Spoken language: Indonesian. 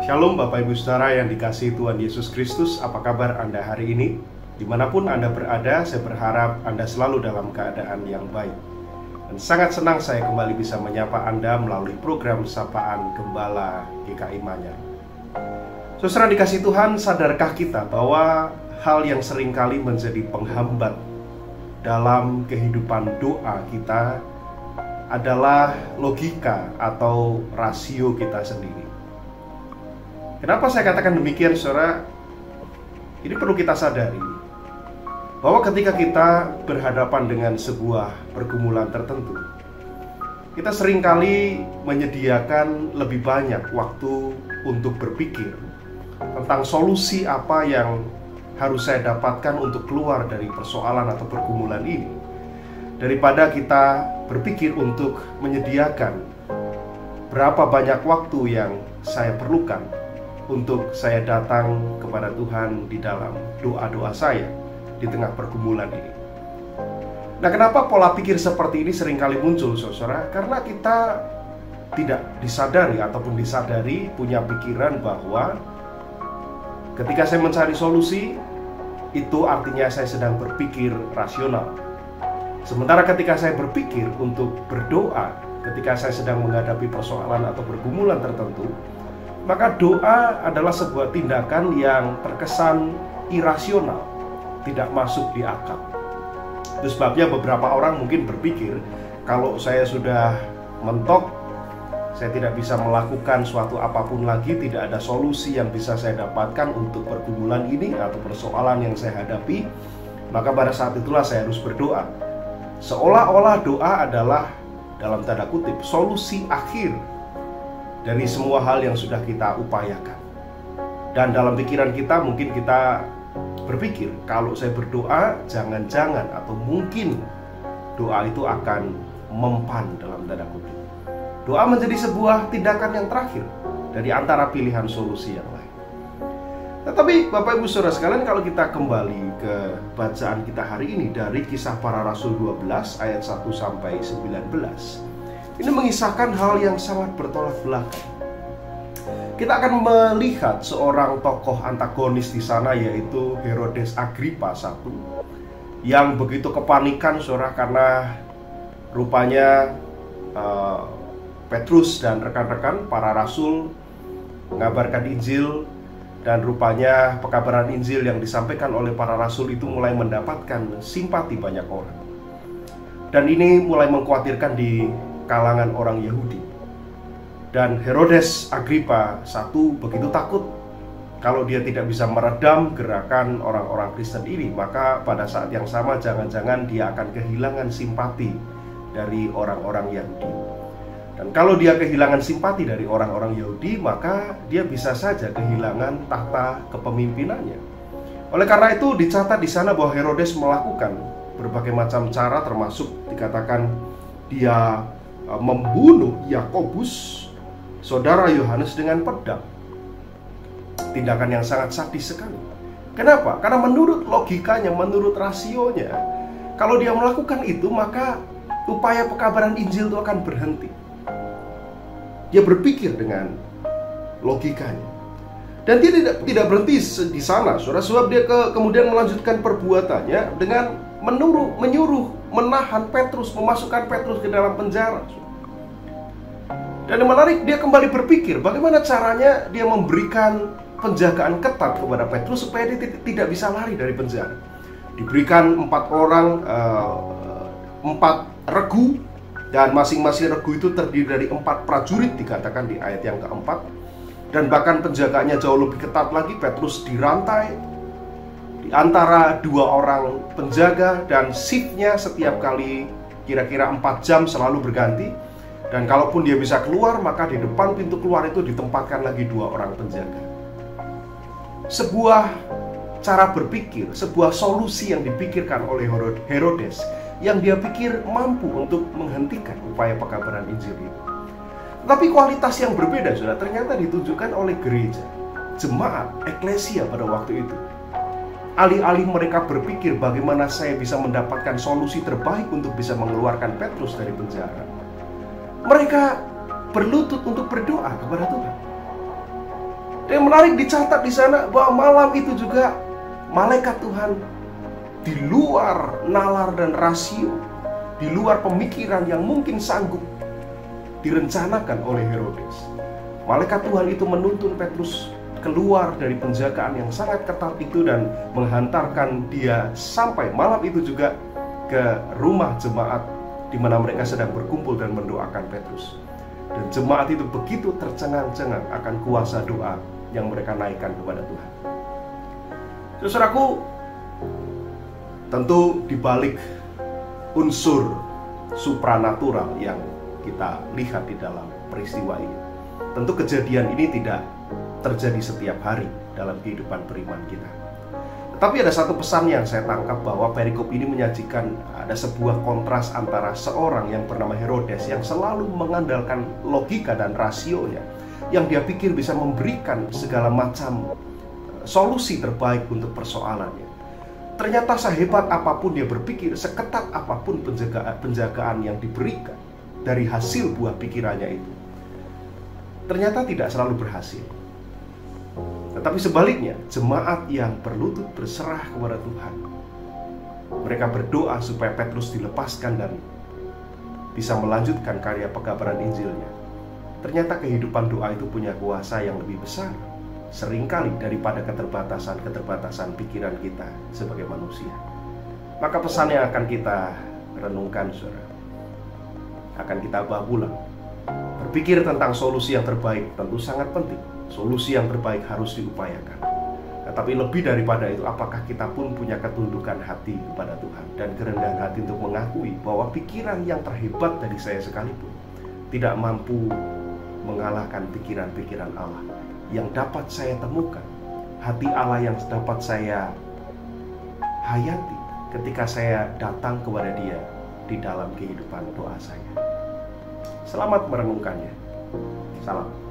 Shalom Bapak Ibu Saudara yang dikasihi Tuhan Yesus Kristus. Apa kabar Anda hari ini? Dimanapun Anda berada, saya berharap Anda selalu dalam keadaan yang baik. Dan sangat senang saya kembali bisa menyapa Anda melalui program Sapaan Gembala GKI Manyar. Saudara dikasihi Tuhan, sadarkah kita bahwa hal yang seringkali menjadi penghambat dalam kehidupan doa kita adalah logika atau rasio kita sendiri. Kenapa saya katakan demikian, saudara? Ini perlu kita sadari bahwa ketika kita berhadapan dengan sebuah pergumulan tertentu, kita seringkali menyediakan lebih banyak waktu untuk berpikir tentang solusi apa yang harus saya dapatkan untuk keluar dari persoalan atau pergumulan ini, daripada kita berpikir untuk menyediakan berapa banyak waktu yang saya perlukan untuk saya datang kepada Tuhan di dalam doa-doa saya di tengah pergumulan ini. Nah, kenapa pola pikir seperti ini seringkali muncul, saudara? Karena kita tidak disadari ataupun disadari punya pikiran bahwa ketika saya mencari solusi, itu artinya saya sedang berpikir rasional. Sementara ketika saya berpikir untuk berdoa, ketika saya sedang menghadapi persoalan atau pergumulan tertentu, maka doa adalah sebuah tindakan yang terkesan irasional, tidak masuk di akal. Itu sebabnya beberapa orang mungkin berpikir, kalau saya sudah mentok, saya tidak bisa melakukan suatu apapun lagi, tidak ada solusi yang bisa saya dapatkan untuk pergumulan ini atau persoalan yang saya hadapi, maka pada saat itulah saya harus berdoa. Seolah-olah doa adalah, dalam tanda kutip, solusi akhir dari semua hal yang sudah kita upayakan. Dan dalam pikiran kita mungkin kita berpikir, kalau saya berdoa, jangan-jangan atau mungkin doa itu akan mempan, dalam tanda kutip. Doa menjadi sebuah tindakan yang terakhir dari antara pilihan solusi yang lain. Tetapi Bapak Ibu Saudara sekalian, kalau kita kembali ke bacaan kita hari ini dari Kisah Para Rasul 12 ayat 1 sampai 19, ini mengisahkan hal yang sangat bertolak belakang. Kita akan melihat seorang tokoh antagonis di sana, yaitu Herodes Agripa I, yang begitu kepanikan, saudara, karena rupanya Petrus dan rekan-rekan para rasul mengabarkan Injil, dan rupanya pekabaran Injil yang disampaikan oleh para rasul itu mulai mendapatkan simpati banyak orang. Dan ini mulai mengkhawatirkan di kalangan orang Yahudi. Dan Herodes Agripa I begitu takut kalau dia tidak bisa meredam gerakan orang-orang Kristen ini, maka pada saat yang sama jangan-jangan dia akan kehilangan simpati dari orang-orang Yahudi. Dan kalau dia kehilangan simpati dari orang-orang Yahudi, maka dia bisa saja kehilangan tahta kepemimpinannya. Oleh karena itu dicatat di sana bahwa Herodes melakukan berbagai macam cara, termasuk dikatakan dia membunuh Yakobus, saudara Yohanes, dengan pedang. Tindakan yang sangat sadis sekali. Kenapa? Karena menurut logikanya, menurut rasionya, kalau dia melakukan itu, maka upaya pekabaran Injil itu akan berhenti. Dia berpikir dengan logikanya. Dan dia tidak berhenti di sana, saudara, sebab dia kemudian melanjutkan perbuatannya dengan menyuruh menahan Petrus, memasukkan Petrus ke dalam penjara. Dan yang menarik, dia kembali berpikir bagaimana caranya dia memberikan penjagaan ketat kepada Petrus supaya dia tidak bisa lari dari penjara. Diberikan 4 regu, dan masing-masing regu itu terdiri dari 4 prajurit, dikatakan di ayat yang keempat. Dan bahkan penjagaannya jauh lebih ketat lagi. Petrus dirantai di antara 2 orang penjaga, dan shiftnya setiap kali kira-kira 4 jam selalu berganti. Dan kalaupun dia bisa keluar, maka di depan pintu keluar itu ditempatkan lagi 2 orang penjaga. Sebuah cara berpikir, sebuah solusi yang dipikirkan oleh Herodes, yang dia pikir mampu untuk menghentikan upaya pekabaran Injil itu. Tapi kualitas yang berbeda, saudara, ternyata ditunjukkan oleh gereja, jemaat, eklesia pada waktu itu. Alih-alih mereka berpikir bagaimana saya bisa mendapatkan solusi terbaik untuk bisa mengeluarkan Petrus dari penjara, mereka berlutut untuk berdoa kepada Tuhan. Dan yang menarik dicatat di sana bahwa malam itu juga malaikat Tuhan di luar nalar dan rasio, di luar pemikiran yang mungkin sanggup direncanakan oleh Herodes. Malaikat Tuhan itu menuntun Petrus keluar dari penjagaan yang sangat ketat itu dan menghantarkan dia sampai malam itu juga ke rumah jemaat di mana mereka sedang berkumpul dan mendoakan Petrus. Dan jemaat itu begitu tercengang-cengang akan kuasa doa yang mereka naikkan kepada Tuhan. Saudaraku, tentu di balik unsur supranatural yang kita lihat di dalam peristiwa ini, tentu kejadian ini tidak terjadi setiap hari dalam kehidupan beriman kita. Tetapi ada satu pesan yang saya tangkap, bahwa perikop ini menyajikan ada sebuah kontras antara seorang yang bernama Herodes yang selalu mengandalkan logika dan rasionya, yang dia pikir bisa memberikan segala macam solusi terbaik untuk persoalannya. Ternyata sehebat apapun dia berpikir, seketat apapun penjagaan yang diberikan dari hasil buah pikirannya itu, ternyata tidak selalu berhasil. Tetapi sebaliknya, jemaat yang berlutut berserah kepada Tuhan, mereka berdoa supaya Petrus dilepaskan dan bisa melanjutkan karya pekabaran Injilnya. Ternyata kehidupan doa itu punya kuasa yang lebih besar seringkali daripada keterbatasan pikiran kita sebagai manusia. Maka pesan yang akan kita renungkan, saudara, akan kita bawa pulang. Berpikir tentang solusi yang terbaik tentu sangat penting. Solusi yang terbaik harus diupayakan. Tetapi lebih daripada itu, apakah kita pun punya ketundukan hati kepada Tuhan dan kerendahan hati untuk mengakui bahwa pikiran yang terhebat dari saya sekalipun tidak mampu mengalahkan pikiran-pikiran Allah yang dapat saya temukan, hati Allah yang dapat saya hayati ketika saya datang kepada Dia di dalam kehidupan doa saya. Selamat merenungkannya. Salam.